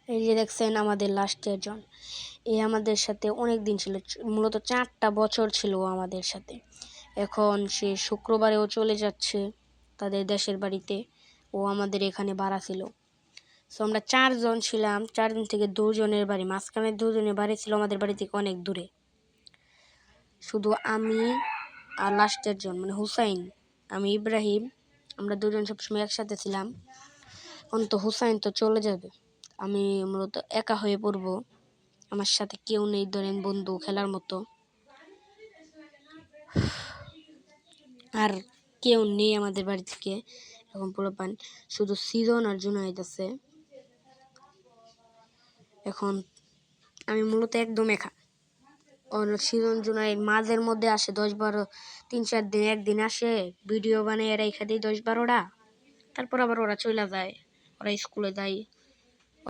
এই যে দেখছেন আমাদের লাস্টের জন, এ আমাদের সাথে অনেক দিন ছিল, মূলত 4টা বছর ছিল ও আমাদের সাথে। এখন সে শুক্রবারেও চলে যাচ্ছে তাদের দেশের বাড়িতে। ও আমাদের এখানে ভাড়া ছিল। সো আমরা 4 জন ছিলাম। 4 জন থেকে 2 জনের বাড়ি, মাঝখানের 2 জনের বাড়ি ছিল আমাদের বাড়ি থেকে অনেক দূরে। শুধু আমি আর লাস্টের জন মানে হুসাইন, আমি ইব্রাহিম, আমরা 2 জন সবসময় একসাথে ছিলাম। অন্ত হুসাইন তো চলে যাবে, আমি মূলত একা হয়ে পড়ব। আমার সাথে কেউ নেই, ধরেন বন্ধু খেলার মতো আর কেউ নেই আমাদের বাড়ি থেকে। এখন পুরো শুধু সিজন আর জুনাইদ আছে। এখন আমি মূলত একদম একা। সিজন জুনাইদ মাঝের মধ্যে আসে 10-12, 3-4 দিন একদিন আসে, ভিডিও বানিয়ে রেখে দিই 10-12টা। তারপর আবার ওরা চলে যায়, ওরা স্কুলে যায়।